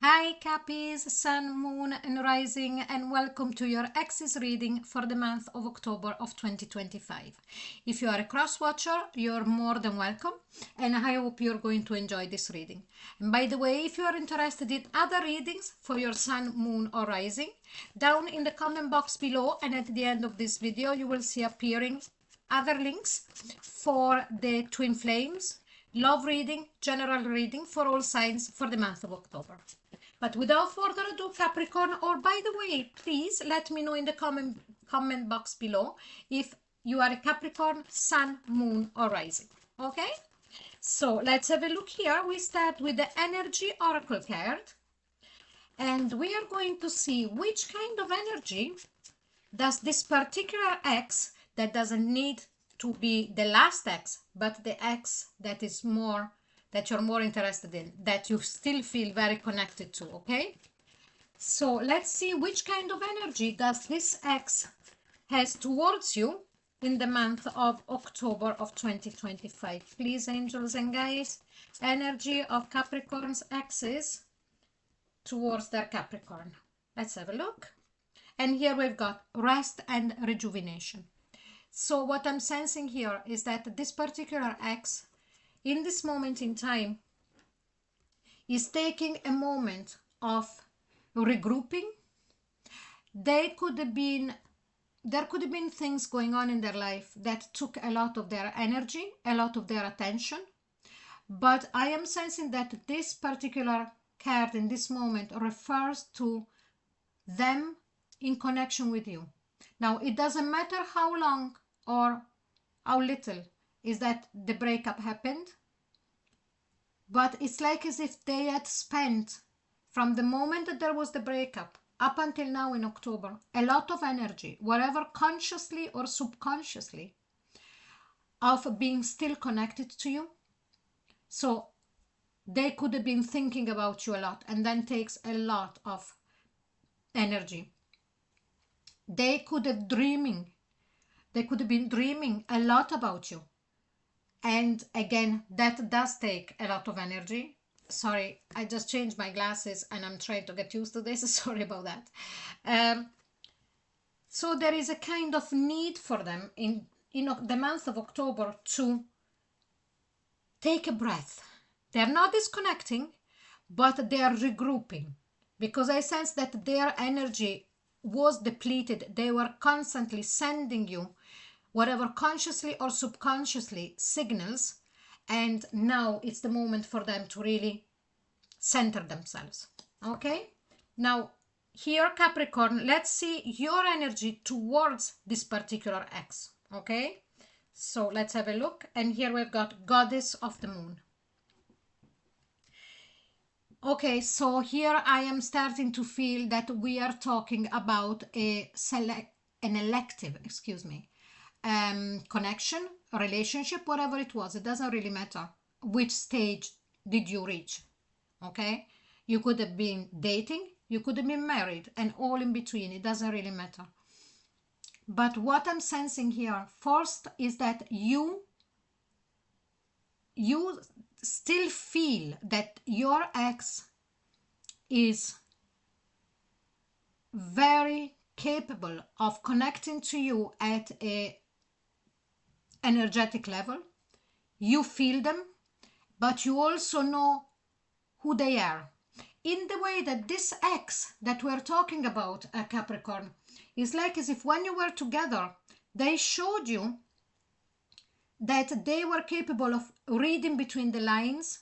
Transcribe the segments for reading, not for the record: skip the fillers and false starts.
Hi Cappies, Sun, Moon and Rising, and welcome to your Axis reading for the month of October of 2025. If you are a cross watcher, you're more than welcome, and I hope you're going to enjoy this reading. And by the way, if you are interested in other readings for your Sun, Moon or Rising, down in the comment box below and at the end of this video you will see appearing other links for the twin flames, love reading, general reading for all signs for the month of October. But without further ado, Capricorn, or by the way, please let me know in the comment box below if you are a Capricorn, Sun, Moon or Rising. Okay? So let's have a look here. We start with the Energy Oracle card. And we are going to see which kind of energy does this particular X, that doesn't need to be the last X, but the X that is more, that you're more interested in, that you still feel very connected to, okay? So let's see which kind of energy does this X has towards you in the month of October of 2025. Please, angels and guides, energy of Capricorn's X's towards their Capricorn. Let's have a look. And here we've got rest and rejuvenation. So what I'm sensing here is that this particular X, in this moment in time, is taking a moment of regrouping. There could have been things going on in their life that took a lot of their energy, a lot of their attention. But I am sensing that this particular card in this moment refers to them in connection with you. Now, it doesn't matter how long or how little is that the breakup happened, but it's like as if they had spent, from the moment that there was the breakup up until now in October, a lot of energy, whatever consciously or subconsciously, of being still connected to you. So they could have been thinking about you a lot, and then takes a lot of energy. They could have been dreaming a lot about you. And again, that does take a lot of energy. Sorry, I just changed my glasses and I'm trying to get used to this. Sorry about that. So there is a kind of need for them in the month of October to take a breath. They're not disconnecting, but they are regrouping, because I sense that their energy was depleted. They were constantly sending you whatever consciously or subconsciously signals, and now it's the moment for them to really center themselves. Okay, now here, Capricorn, let's see your energy towards this particular X. Okay, so let's have a look. And here we've got Goddess of the Moon. Okay, so here I am starting to feel that we are talking about an elective, connection, relationship, whatever it was. It doesn't really matter which stage did you reach. Okay, you could have been dating, you could have been married, and all in between. It doesn't really matter. But what I'm sensing here first is that you still feel that your ex is very capable of connecting to you at a energetic level. You feel them, but you also know who they are, in the way that this ex that we're talking about, Capricorn, is like as if when you were together, they showed you that they were capable of reading between the lines.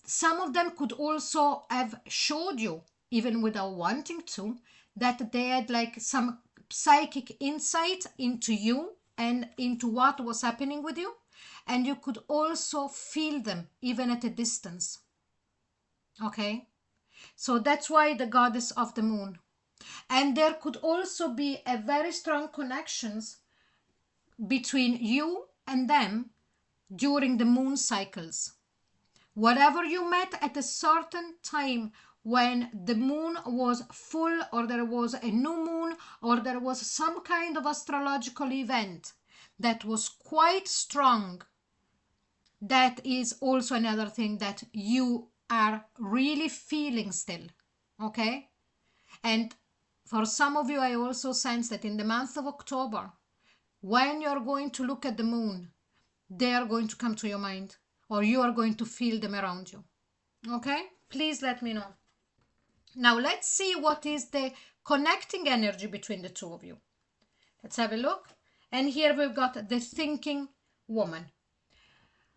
Some of them could also have showed you, even without wanting to, that they had like some psychic insight into you and into what was happening with you. And you could also feel them even at a distance. Okay, so that's why the Goddess of the Moon. And there could also be a very strong connections between you and them during the moon cycles. Whatever you met at a certain time when the moon was full, or there was a new moon, or there was some kind of astrological event that was quite strong, that is also another thing that you are really feeling still, okay? And for some of you, I also sense that in the month of October, when you're going to look at the moon, they are going to come to your mind, or you are going to feel them around you, okay? Please let me know. Now let's see what is the connecting energy between the two of you. Let's have a look. And here we've got the thinking woman.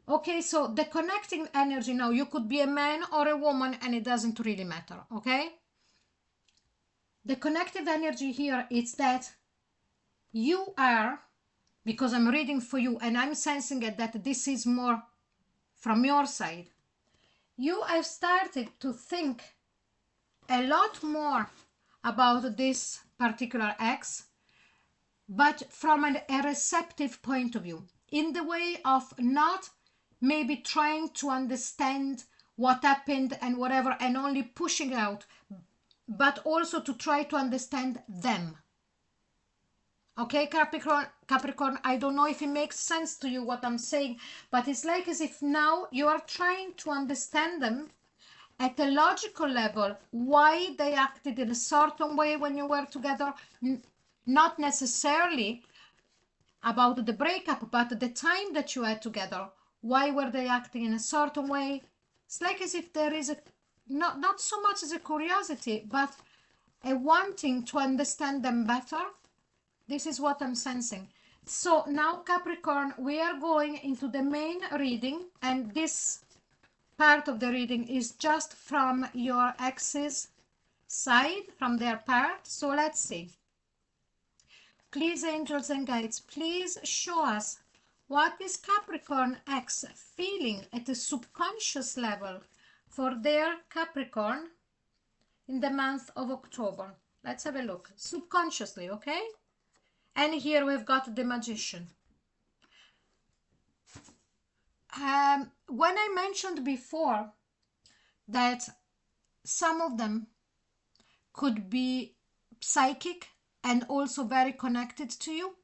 Okay, so the connecting energy now, you could be a man or a woman and it doesn't really matter, okay? The connective energy here is that you are, because I'm reading for you and I'm sensing it that this is more from your side, you have started to think a lot more about this particular ex, but from a receptive point of view, in the way of not maybe trying to understand what happened and whatever and only pushing out, but also to try to understand them. Okay, Capricorn, I don't know if it makes sense to you what I'm saying, but it's like as if now you are trying to understand them at a logical level, why they acted in a certain way when you were together, not necessarily about the breakup, but the time that you had together, why were they acting in a certain way. It's like as if there is a not so much as a curiosity, but a wanting to understand them better. This is what I'm sensing. So now, Capricorn, we are going into the main reading, and this part of the reading is just from your ex's side, from their part. So let's see. Please, angels and guides, please show us what is Capricorn X feeling at a subconscious level for their Capricorn in the month of October. Let's have a look. Subconsciously, okay? And here we've got the Magician. When I mentioned before that some of them could be psychic and also very connected to you,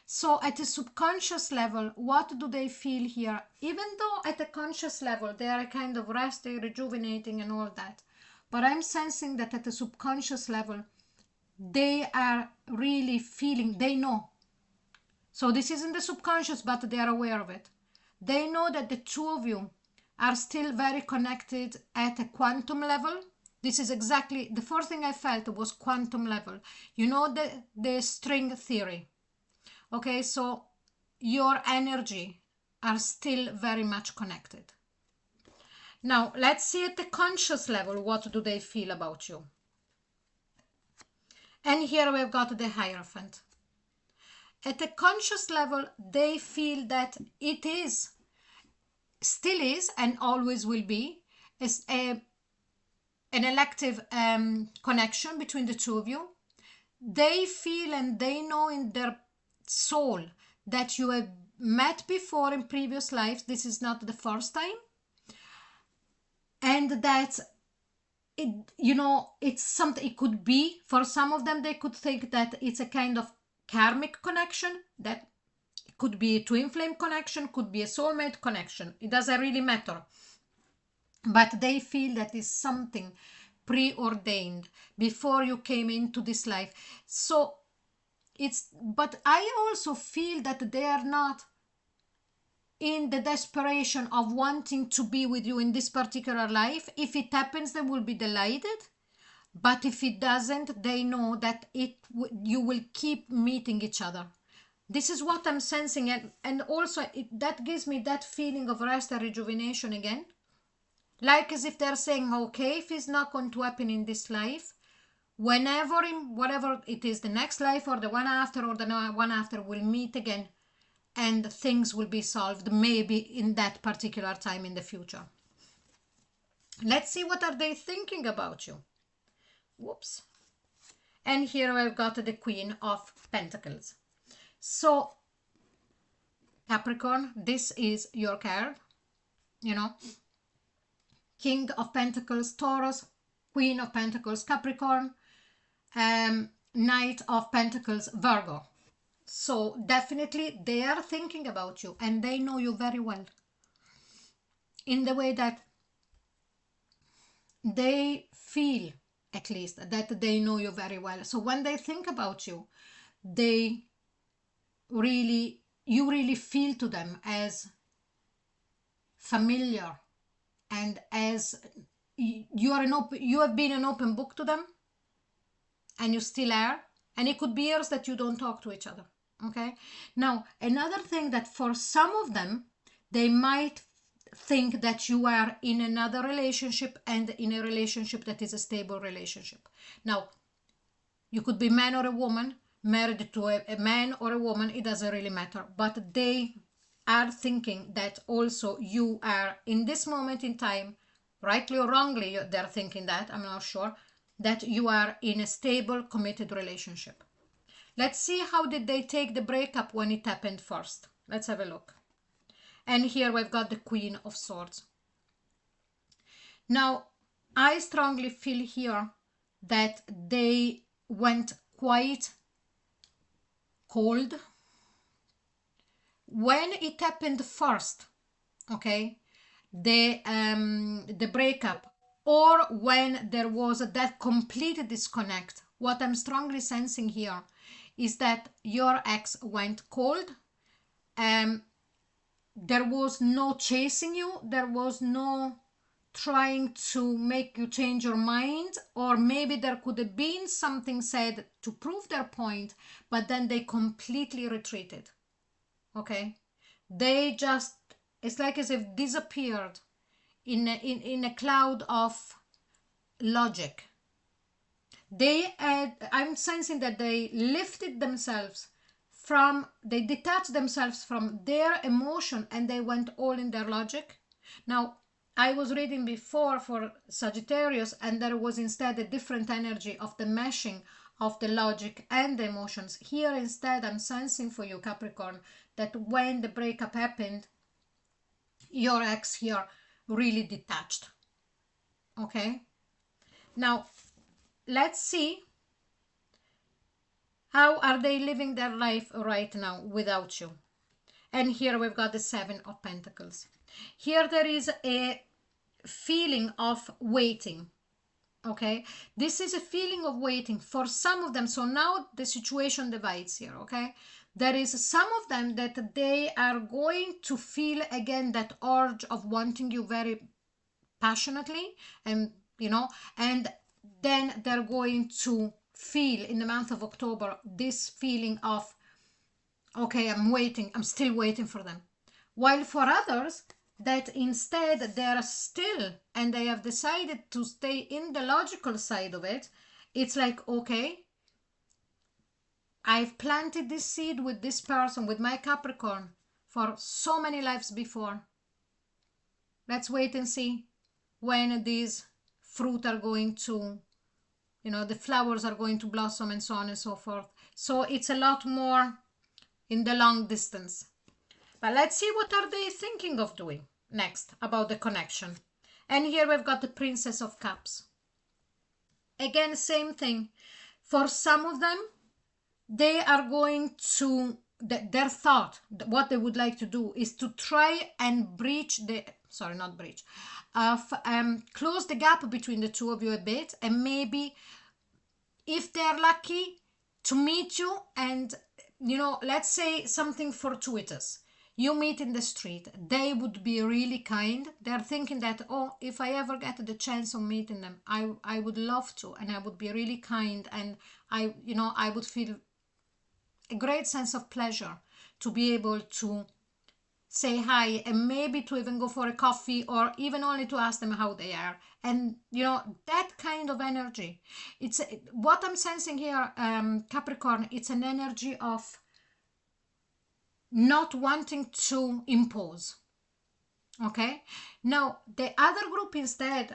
so at a subconscious level, what do they feel here? Even though at a conscious level they are kind of resting, rejuvenating and all that, but I'm sensing that at a subconscious level they are really feeling, they know. So this is in the subconscious, but they are aware of it. They know that the two of you are still very connected at a quantum level. This is exactly the first thing I felt was quantum level. You know the string theory. Okay, so your energy are still very much connected. Now, let's see at the conscious level, what do they feel about you? And here we've got the Hierophant. At a conscious level, they feel that it is, still is, and always will be, an elective connection between the two of you. They feel and they know in their soul that you have met before in previous lives. This is not the first time. And that it's something, it could be, for some of them, they could think that it's a kind of karmic connection, that could be a twin flame connection, could be a soulmate connection. It doesn't really matter. But they feel that is something preordained before you came into this life. So but I also feel that they are not in the desperation of wanting to be with you in this particular life. If it happens, they will be delighted. But if it doesn't, they know that you will keep meeting each other. This is what I'm sensing. And also that gives me that feeling of rest and rejuvenation again. Like as if they're saying, okay, if it's not going to happen in this life, whenever, in whatever it is, the next life or the one after or the one after, we'll meet again and things will be solved, maybe in that particular time in the future. Let's see what are they thinking about you. Whoops. And here I've got the Queen of Pentacles. So Capricorn, this is your card, King of Pentacles, Taurus, Queen of Pentacles, Capricorn, Knight of Pentacles, Virgo. So definitely they are thinking about you and they know you very well, in the way that they feel at least that they know you very well. So when they think about you, they really, you really feel to them as familiar, and as you are you have been an open book to them, and you still are. And it could be years that you don't talk to each other. Okay. Now, another thing that for some of them, they might think that you are in another relationship, and in a relationship that is a stable relationship. Now, you could be man or a woman, married to a man or a woman, it doesn't really matter. But they are thinking that also you are in this moment in time, rightly or wrongly, they're thinking that, I'm not sure, that you are in a stable, committed relationship. Let's see how did they take the breakup when it happened first. Let's have a look. And here we've got the Queen of Swords. Now, I strongly feel here that they went quite cold when it happened first. Okay, the breakup, or when there was that complete disconnect. What I'm strongly sensing here is that your ex went cold. There was no chasing you, there was no trying to make you change your mind, or maybe there could have been something said to prove their point, but then they completely retreated. Okay, they just, it's like as if disappeared in a cloud of logic. I'm sensing that they lifted themselves from, they detached themselves from their emotion, and they went all in their logic. Now, I was reading before for Sagittarius, and there was instead a different energy of the meshing of the logic and the emotions. Here instead, I'm sensing for you, Capricorn, that when the breakup happened, your ex here really detached. Okay, now let's see how are they living their life right now without you. And here we've got the Seven of Pentacles. Here there is a feeling of waiting. Okay, this is a feeling of waiting for some of them. So now the situation divides here. Okay, there is some of them that they are going to feel again that urge of wanting you very passionately, and and then they're going to feel in the month of October this feeling of, okay, I'm waiting, I'm still waiting for them. While for others, that instead they're still, and they have decided to stay in the logical side of it. It's like, okay, I've planted this seed with this person, with my Capricorn, for so many lives before. Let's wait and see when these fruit are going to, the flowers are going to blossom, and so on and so forth. So it's a lot more in the long distance. But let's see what are they thinking of doing next about the connection. And here we've got the Princess of Cups. Again, same thing. For some of them, they are going to, their thought, what they would like to do is to try and close the gap between the two of you a bit, and maybe if they're lucky to meet you, and let's say something fortuitous, you meet in the street, they would be really kind. They're thinking that, oh, if I ever get the chance of meeting them, I would love to, and I would be really kind, and I would feel a great sense of pleasure to be able to say hi, and maybe to even go for a coffee, or even only to ask them how they are. And that kind of energy, it's what I'm sensing here, Capricorn. It's an energy of not wanting to impose. Okay, now the other group instead,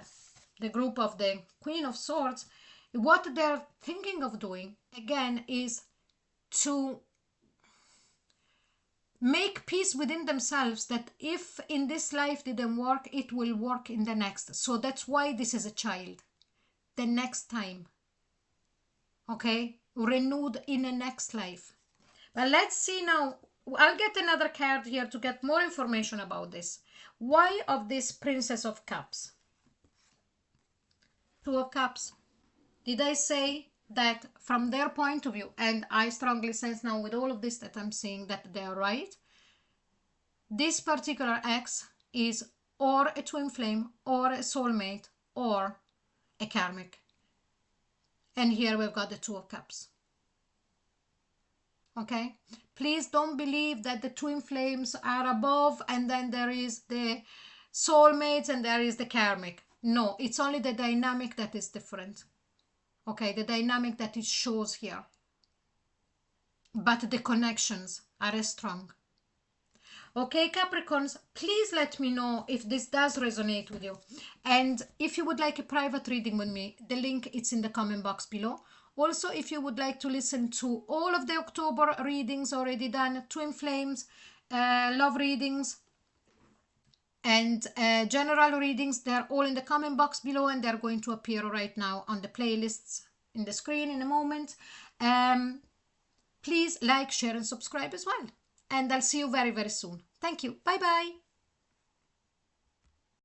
the group of the Queen of Swords, what they're thinking of doing again is to make peace within themselves, that if in this life didn't work, it will work in the next. So that's why this is a child. The next time, okay, renewed in the next life. But let's see now. I'll get another card here to get more information about this. Why of this Princess of Cups? Two of Cups. Did I say that from their point of view, and I strongly sense now with all of this that I'm seeing that they're right, this particular ex is or a twin flame or a soulmate or a karmic. And here we've got the Two of Cups. Okay, please don't believe that the twin flames are above and then there is the soulmates and there is the karmic. No, it's only the dynamic that is different. Okay, the dynamic that it shows here, but the connections are as strong. Okay, Capricorns, please let me know if this does resonate with you, and if you would like a private reading with me, the link is in the comment box below. Also, if you would like to listen to all of the October readings already done, twin flames, love readings, and general readings, they're all in the comment box below, and they're going to appear right now on the playlists in the screen in a moment. Please like, share and subscribe as well, and I'll see you very, very soon. Thank you. Bye bye.